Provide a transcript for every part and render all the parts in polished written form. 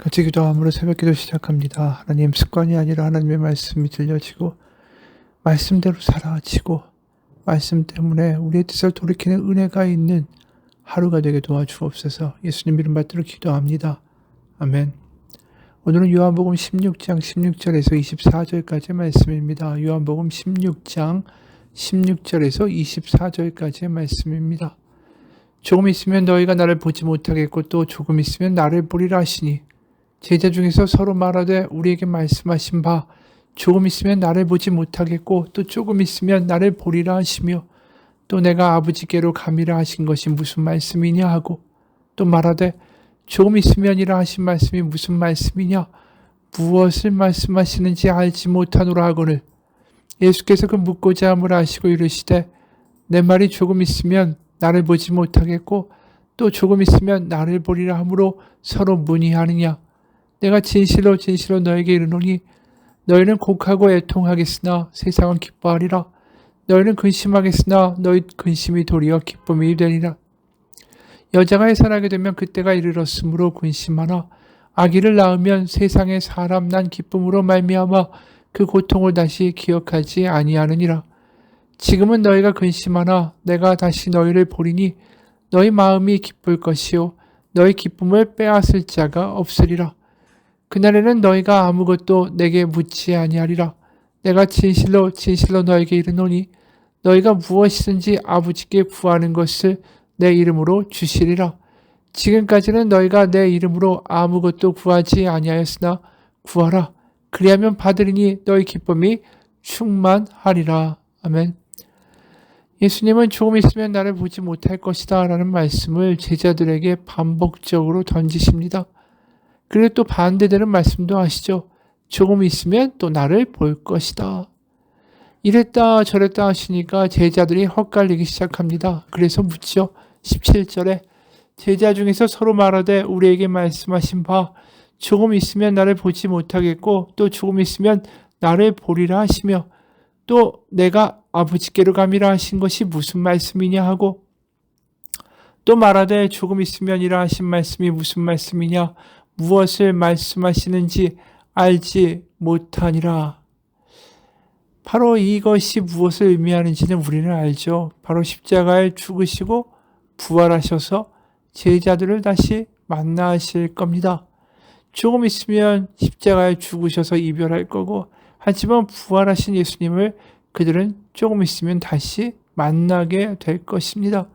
같이 기도함으로 새벽기도 시작합니다. 하나님, 습관이 아니라 하나님의 말씀이 들려지고 말씀대로 살아지고 말씀 때문에 우리의 뜻을 돌이키는 은혜가 있는 하루가 되게 도와주옵소서. 예수님 이름 받들어 기도합니다. 아멘. 오늘은 요한복음 16장 16절에서 24절까지의 말씀입니다. 요한복음 16장 16절에서 24절까지의 말씀입니다. 조금 있으면 너희가 나를 보지 못하겠고 또 조금 있으면 나를 보리라 하시니 제자 중에서 서로 말하되 우리에게 말씀하신 바 조금 있으면 나를 보지 못하겠고 또 조금 있으면 나를 보리라 하시며 또 내가 아버지께로 감이라 하신 것이 무슨 말씀이냐 하고 또 말하되 조금 있으면이라 하신 말씀이 무슨 말씀이냐 무엇을 말씀하시는지 알지 못하노라 하거늘 예수께서 그 묻고자 함을 아시고 이르시되 내 말이 조금 있으면 나를 보지 못하겠고 또 조금 있으면 나를 보리라 하므로 서로 문의하느냐 내가 진실로 진실로 너에게 이르노니 너희는 곡하고 애통하겠으나 세상은 기뻐하리라 너희는 근심하겠으나 너희 근심이 도리어 기쁨이 되리라 여자가 해산하게 되면 그때가 이르렀으므로 근심하나 아기를 낳으면 세상에 사람 난 기쁨으로 말미암아 그 고통을 다시 기억하지 아니하느니라 지금은 너희가 근심하나 내가 다시 너희를 보리니 너희 마음이 기쁠 것이요 너희 기쁨을 빼앗을 자가 없으리라 그날에는 너희가 아무것도 내게 묻지 아니하리라 내가 진실로 진실로 너에게 이르노니 너희가 무엇이든지 아버지께 구하는 것을 내 이름으로 주시리라 지금까지는 너희가 내 이름으로 아무것도 구하지 아니하였으나 구하라 그리하면 받으리니 너희 기쁨이 충만하리라. 아멘. 예수님은 조금 있으면 나를 보지 못할 것이다 라는 말씀을 제자들에게 반복적으로 던지십니다. 그리고 또 반대되는 말씀도 하시죠. 조금 있으면 또 나를 볼 것이다. 이랬다 저랬다 하시니까 제자들이 헛갈리기 시작합니다. 그래서 묻죠. 17절에 제자 중에서 서로 말하되 우리에게 말씀하신 바 조금 있으면 나를 보지 못하겠고 또 조금 있으면 나를 보리라 하시며 또 내가 아버지께로 감이라 하신 것이 무슨 말씀이냐 하고 또 말하되 조금 있으면이라 하신 말씀이 무슨 말씀이냐 무엇을 말씀하시는지 알지 못하니라. 바로 이것이 무엇을 의미하는지는 우리는 알죠. 바로 십자가에 죽으시고 부활하셔서 제자들을 다시 만나실 겁니다. 조금 있으면 십자가에 죽으셔서 이별할 거고 하지만 부활하신 예수님을 그들은 조금 있으면 다시 만나게 될 것입니다.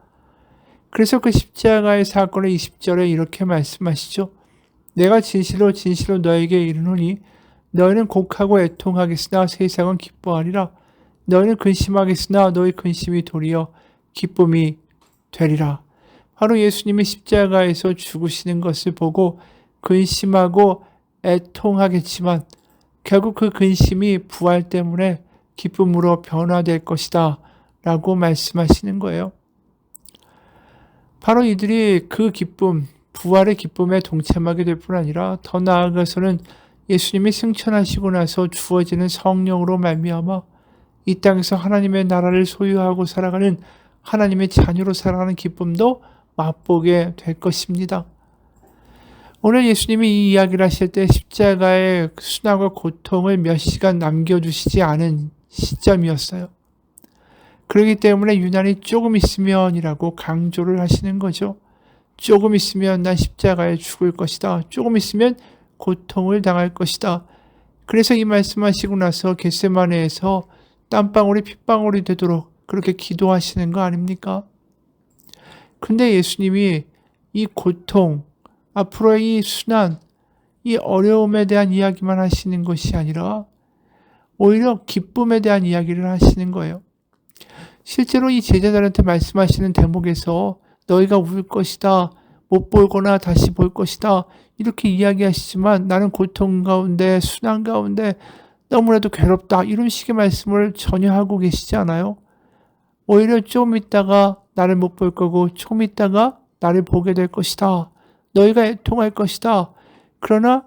그래서 그 십자가의 사건을 20절에 이렇게 말씀하시죠. 내가 진실로 진실로 너에게 이르노니 너희는 곡하고 애통하겠으나 세상은 기뻐하리라. 너희는 근심하겠으나 너희 근심이 도리어 기쁨이 되리라. 바로 예수님이 십자가에서 죽으시는 것을 보고 근심하고 애통하겠지만 결국 그 근심이 부활 때문에 기쁨으로 변화될 것이다 라고 말씀하시는 거예요. 바로 이들이 그 기쁨, 부활의 기쁨에 동참하게 될 뿐 아니라 더 나아가서는 예수님이 승천하시고 나서 주어지는 성령으로 말미암아 이 땅에서 하나님의 나라를 소유하고 살아가는 하나님의 자녀로 살아가는 기쁨도 맛보게 될 것입니다. 오늘 예수님이 이 이야기를 하실 때 십자가의 수나과 고통을 몇 시간 남겨주시지 않은 시점이었어요. 그렇기 때문에 유난히 조금 있으면이라고 강조를 하시는 거죠. 조금 있으면 난 십자가에 죽을 것이다. 조금 있으면 고통을 당할 것이다. 그래서 이 말씀하시고 나서 겟세마네에서 땀방울이 핏방울이 되도록 그렇게 기도하시는 거 아닙니까? 근데 예수님이 이 고통, 앞으로의 이 순환, 이 어려움에 대한 이야기만 하시는 것이 아니라 오히려 기쁨에 대한 이야기를 하시는 거예요. 실제로 이 제자들한테 말씀하시는 대목에서 너희가 울 것이다, 못 보거나 다시 볼 것이다 이렇게 이야기하시지만 나는 고통 가운데 순환 가운데 너무나도 괴롭다 이런 식의 말씀을 전혀 하고 계시지 않아요. 오히려 좀 있다가 나를 못 볼 거고 좀 있다가 나를 보게 될 것이다. 너희가 애통할 것이다. 그러나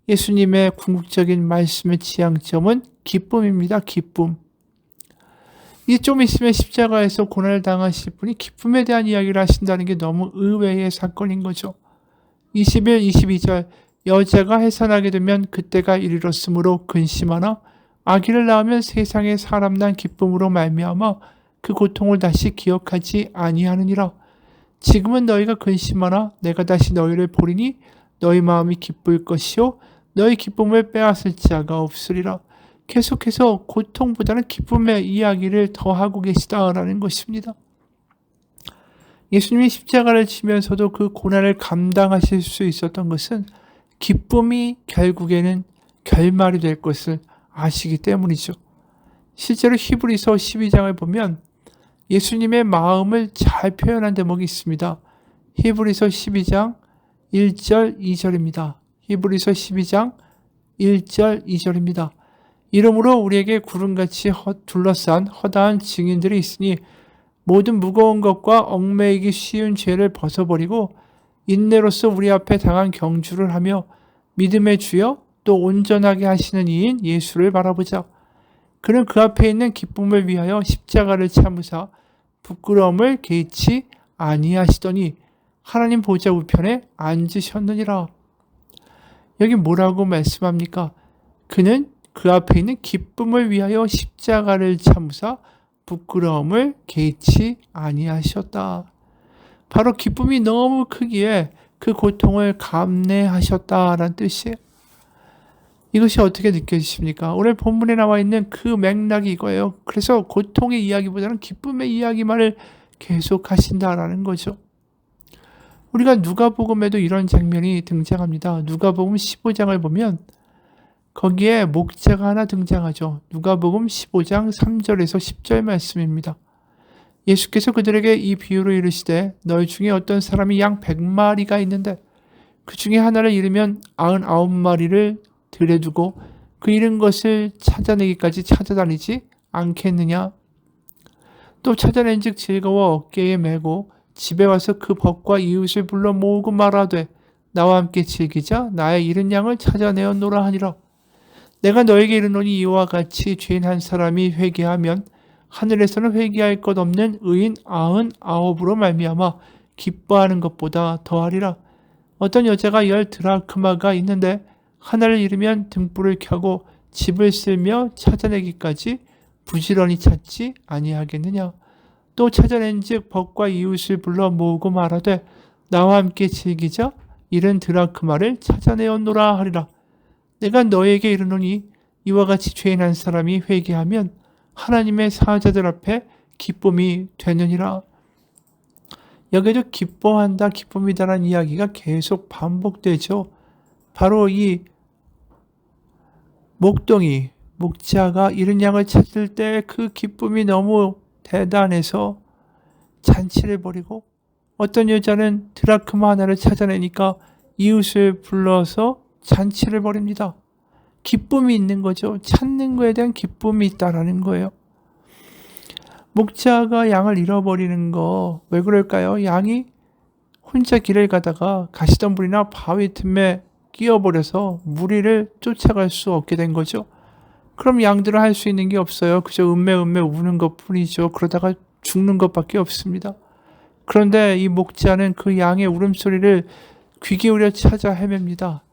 예수님의 궁극적인 말씀의 지향점은 기쁨입니다. 기쁨. 이게 좀 있으면 십자가에서 고난을 당하실 분이 기쁨에 대한 이야기를 하신다는 게 너무 의외의 사건인 거죠. 21, 22절 여자가 해산하게 되면 그때가 이르렀으므로 근심하나 아기를 낳으면 세상에 사람 난 기쁨으로 말미암아 그 고통을 다시 기억하지 아니하느니라. 지금은 너희가 근심하나 내가 다시 너희를 보리니 너희 마음이 기쁠 것이요 너희 기쁨을 빼앗을 자가 없으리라. 계속해서 고통보다는 기쁨의 이야기를 더 하고 계시다라는 것입니다. 예수님이 십자가를 지면서도 그 고난을 감당하실 수 있었던 것은 기쁨이 결국에는 결말이 될 것을 아시기 때문이죠. 실제로 히브리서 12장을 보면 예수님의 마음을 잘 표현한 대목이 있습니다. 히브리서 12장 1절 2절입니다. 히브리서 12장 1절 2절입니다. 이러므로 우리에게 구름같이 둘러싼 허다한 증인들이 있으니 모든 무거운 것과 얽매이기 쉬운 죄를 벗어버리고 인내로서 우리 앞에 당한 경주를 하며 믿음의 주여 또 온전하게 하시는 이인 예수를 바라보자. 그는 그 앞에 있는 기쁨을 위하여 십자가를 참으사 부끄러움을 개의치 아니하시더니 하나님 보좌 우편에 앉으셨느니라. 여기 뭐라고 말씀합니까? 그는 그 앞에 있는 기쁨을 위하여 십자가를 참으사 부끄러움을 개의치 아니하셨다. 바로 기쁨이 너무 크기에 그 고통을 감내하셨다라는 뜻이에요. 이것이 어떻게 느껴지십니까? 오늘 본문에 나와 있는 그 맥락이 이거예요. 그래서 고통의 이야기보다는 기쁨의 이야기만을 계속 하신다라는 거죠. 우리가 누가복음에도 이런 장면이 등장합니다. 누가복음 15장을 보면 거기에 목자가 하나 등장하죠. 누가복음 15장 3절에서 10절 말씀입니다. 예수께서 그들에게 이 비유로 이르시되 너희 중에 어떤 사람이 양 100마리가 있는데 그 중에 하나를 잃으면 99마리를 들여두고 그 잃은 것을 찾아내기까지 찾아다니지 않겠느냐. 또 찾아낸 즉 즐거워 어깨에 메고 집에 와서 그 벗과 이웃을 불러 모으고 말하되 나와 함께 즐기자 나의 잃은 양을 찾아내었노라 하니라. 내가 너에게 이르노니 이와 같이 죄인 한 사람이 회개하면 하늘에서는 회개할 것 없는 의인 99으로 말미암아 기뻐하는 것보다 더하리라. 어떤 여자가 10드라크마가 있는데 하나를 잃으면 등불을 켜고 집을 쓸며 찾아내기까지 부지런히 찾지 아니하겠느냐. 또 찾아낸 즉 벗과 이웃을 불러 모으고 말하되 나와 함께 즐기자 잃은 드라크마를 찾아내었노라 하리라. 내가 너에게 이르노니 이와 같이 죄인 한 사람이 회개하면 하나님의 사자들 앞에 기쁨이 되느니라. 여기도 기뻐한다, 기쁨이다라는 이야기가 계속 반복되죠. 바로 이 목동이, 목자가 잃은 양을 찾을 때 그 기쁨이 너무 대단해서 잔치를 벌이고 어떤 여자는 드라크마 하나를 찾아내니까 이웃을 불러서 잔치를 벌입니다. 기쁨이 있는 거죠. 찾는 거에 대한 기쁨이 있다라는 거예요. 목자가 양을 잃어버리는 거 왜 그럴까요? 양이 혼자 길을 가다가 가시덤불이나 바위 틈에 끼어버려서 무리를 쫓아갈 수 없게 된 거죠. 그럼 양들은 할 수 있는 게 없어요. 그저 음메 우는 것 뿐이죠. 그러다가 죽는 것밖에 없습니다. 그런데 이 목자는 그 양의 울음소리를 귀 기울여 찾아 헤맵니다.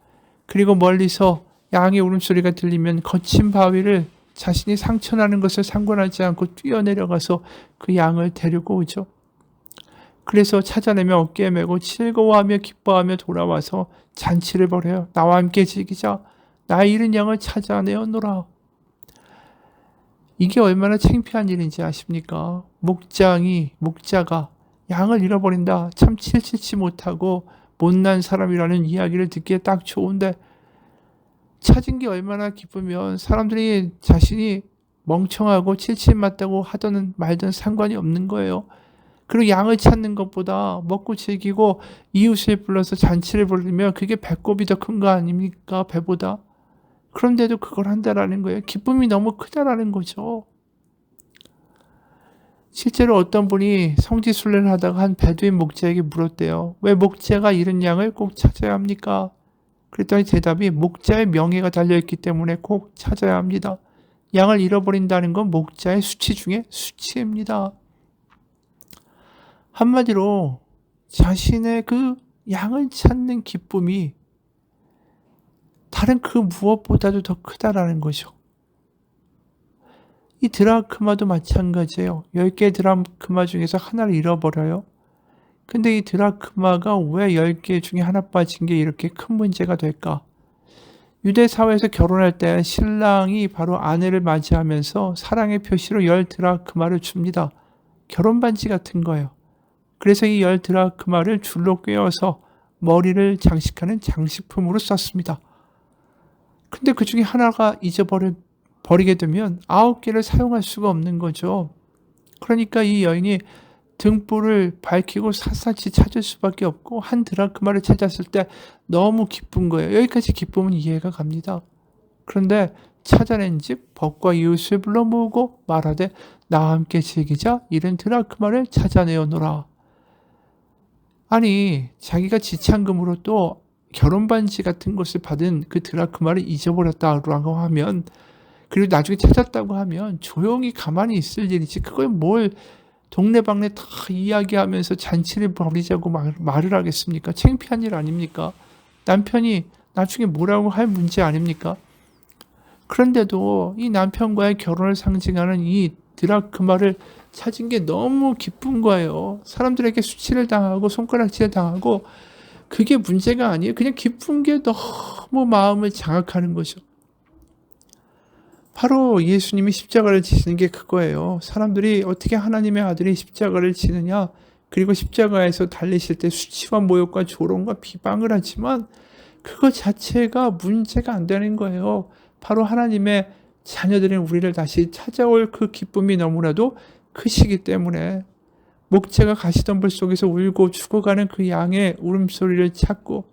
그리고 멀리서 양의 울음소리가 들리면 거친 바위를 자신이 상처나는 것을 상관하지 않고 뛰어내려가서 그 양을 데리고 오죠. 그래서 찾아내며 어깨에 메고 즐거워하며 기뻐하며 돌아와서 잔치를 벌여요. 나와 함께 즐기자. 나의 잃은 양을 찾아내었노라. 이게 얼마나 창피한 일인지 아십니까? 목자가 양을 잃어버린다. 참 칠칠치 못하고 못난 사람이라는 이야기를 듣기에 딱 좋은데 찾은 게 얼마나 기쁘면 사람들이 자신이 멍청하고 칠칠 맞다고 하든 말든 상관이 없는 거예요. 그리고 양을 찾는 것보다 먹고 즐기고 이웃을 불러서 잔치를 벌이면 그게 배꼽이 더 큰 거 아닙니까? 배보다. 그런데도 그걸 한다라는 거예요. 기쁨이 너무 크다라는 거죠. 실제로 어떤 분이 성지순례를 하다가 한 베두인 목자에게 물었대요. 왜 목자가 잃은 양을 꼭 찾아야 합니까? 그랬더니 대답이 목자의 명예가 달려있기 때문에 꼭 찾아야 합니다. 양을 잃어버린다는 건 목자의 수치 중에 수치입니다. 한마디로 자신의 그 양을 찾는 기쁨이 다른 그 무엇보다도 더 크다라는 거죠. 이 드라크마도 마찬가지예요. 10개의 드라크마 중에서 하나를 잃어버려요. 근데 이 드라크마가 왜 10개 중에 하나 빠진 게 이렇게 큰 문제가 될까? 유대 사회에서 결혼할 때 신랑이 바로 아내를 맞이하면서 사랑의 표시로 10 드라크마를 줍니다. 결혼 반지 같은 거예요. 그래서 이 10 드라크마를 줄로 꿰어서 머리를 장식하는 장식품으로 썼습니다. 근데 그 중에 하나가 버리게 되면 9개를 사용할 수가 없는 거죠. 그러니까 이 여인이 등불을 밝히고 샅샅이 찾을 수밖에 없고 한 드라크마를 찾았을 때 너무 기쁜 거예요. 여기까지 기쁨은 이해가 갑니다. 그런데 찾아낸즉 벗과 이웃을 불러 모으고 말하되 나와 함께 즐기자 이른 드라크마를 찾아내어노라. 아니 자기가 지참금으로 또 결혼 반지 같은 것을 받은 그 드라크마를 잊어버렸다고 하면, 그리고 나중에 찾았다고 하면 조용히 가만히 있을 일이지, 그걸 뭘 동네방네 다 이야기하면서 잔치를 벌이자고 말을 하겠습니까? 창피한 일 아닙니까? 남편이 나중에 뭐라고 할 문제 아닙니까? 그런데도 이 남편과의 결혼을 상징하는 이 드라크마를 찾은 게 너무 기쁜 거예요. 사람들에게 수치를 당하고 손가락질을 당하고 그게 문제가 아니에요. 그냥 기쁜 게 너무 마음을 장악하는 거죠. 바로 예수님이 십자가를 지시는 게 그거예요. 사람들이 어떻게 하나님의 아들이 십자가를 지느냐, 그리고 십자가에서 달리실 때 수치와 모욕과 조롱과 비방을 하지만 그거 자체가 문제가 안 되는 거예요. 바로 하나님의 자녀들인 우리를 다시 찾아올 그 기쁨이 너무나도 크시기 때문에, 목재가 가시덤불 속에서 울고 죽어가는 그 양의 울음소리를 찾고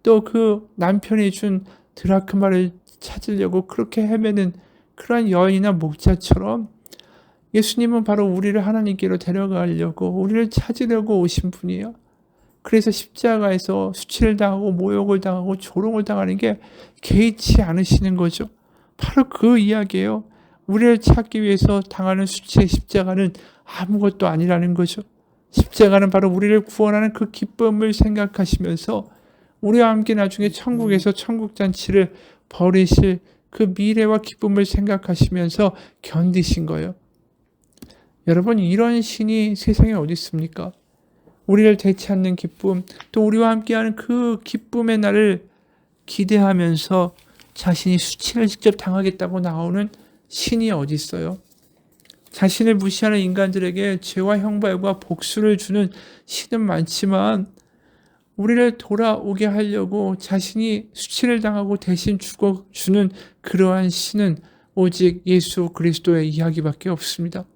또 그 남편이 준 드라크마를 찾으려고 그렇게 헤매는 그러한 여인이나 목자처럼 예수님은 바로 우리를 하나님께로 데려가려고, 우리를 찾으려고 오신 분이에요. 그래서 십자가에서 수치를 당하고 모욕을 당하고 조롱을 당하는 게 개의치 않으시는 거죠. 바로 그 이야기예요. 우리를 찾기 위해서 당하는 수치의 십자가는 아무것도 아니라는 거죠. 십자가는 바로 우리를 구원하는 그 기쁨을 생각하시면서 우리와 함께 나중에 천국에서 천국잔치를 벌이실 그 미래와 기쁨을 생각하시면서 견디신 거예요. 여러분, 이런 신이 세상에 어디 있습니까? 우리를 되찾는 기쁨, 또 우리와 함께하는 그 기쁨의 날을 기대하면서 자신이 수치를 직접 당하겠다고 나오는 신이 어디 있어요? 자신을 무시하는 인간들에게 죄와 형벌과 복수를 주는 신은 많지만 우리를 돌아오게 하려고 자신이 수치를 당하고 대신 죽어주는 그러한 신은 오직 예수 그리스도의 이야기밖에 없습니다.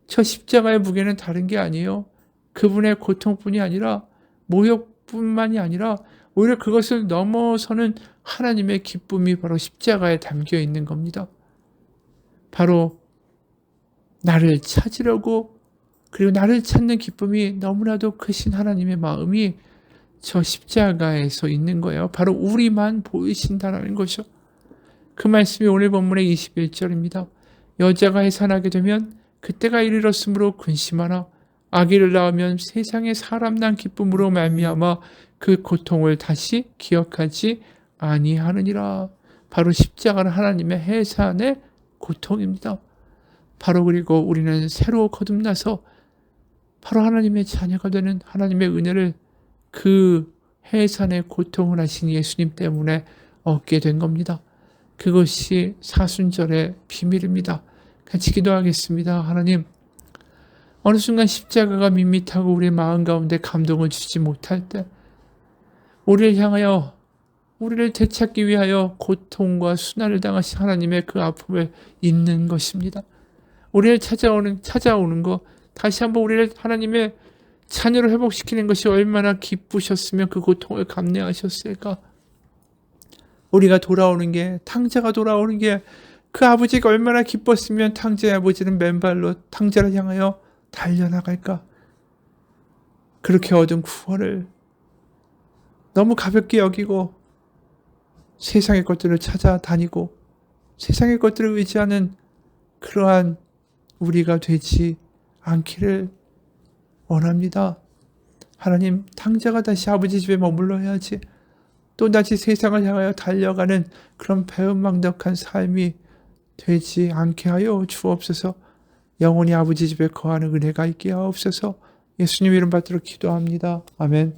저 십자가의 무게는 다른 게 아니에요. 그분의 고통뿐이 아니라 모욕뿐만이 아니라 오히려 그것을 넘어서는 하나님의 기쁨이 바로 십자가에 담겨 있는 겁니다. 바로 나를 찾으려고, 그리고 나를 찾는 기쁨이 너무나도 크신 하나님의 마음이 저 십자가에서 있는 거예요. 바로 우리만 보이신다라는 거죠. 그 말씀이 오늘 본문의 21절입니다. 여자가 해산하게 되면 그때가 이르렀으므로 근심하나 아기를 낳으면 세상에 사람 난 기쁨으로 말미암아 그 고통을 다시 기억하지 아니하느니라. 바로 십자가는 하나님의 해산의 고통입니다. 바로 그리고 우리는 새로 거듭나서 바로 하나님의 자녀가 되는 하나님의 은혜를 그 해산의 고통을 하신 예수님 때문에 얻게 된 겁니다. 그것이 사순절의 비밀입니다. 같이 기도하겠습니다. 하나님, 어느 순간 십자가가 밋밋하고 우리의 마음 가운데 감동을 주지 못할 때 우리를 향하여, 우리를 되찾기 위하여 고통과 순환을 당하신 하나님의 그 아픔을 잊는 것입니다. 우리를 찾아오는 것, 다시 한번 우리를 하나님의 자녀로 회복시키는 것이 얼마나 기쁘셨으면 그 고통을 감내하셨을까. 우리가 돌아오는 게, 탕자가 돌아오는 게 그 아버지가 얼마나 기뻤으면 탕자의 아버지는 맨발로 탕자를 향하여 달려나갈까. 그렇게 얻은 구원을 너무 가볍게 여기고 세상의 것들을 찾아다니고 세상의 것들을 의지하는 그러한 우리가 되지 않기를 원합니다. 하나님, 탕자가 다시 아버지 집에 머물러야지, 또다시 세상을 향하여 달려가는 그런 배은망덕한 삶이 되지 않게 하여 주옵소서. 영원히 아버지 집에 거하는 은혜가 있게 하옵소서. 예수님 이름 받들어 기도합니다. 아멘.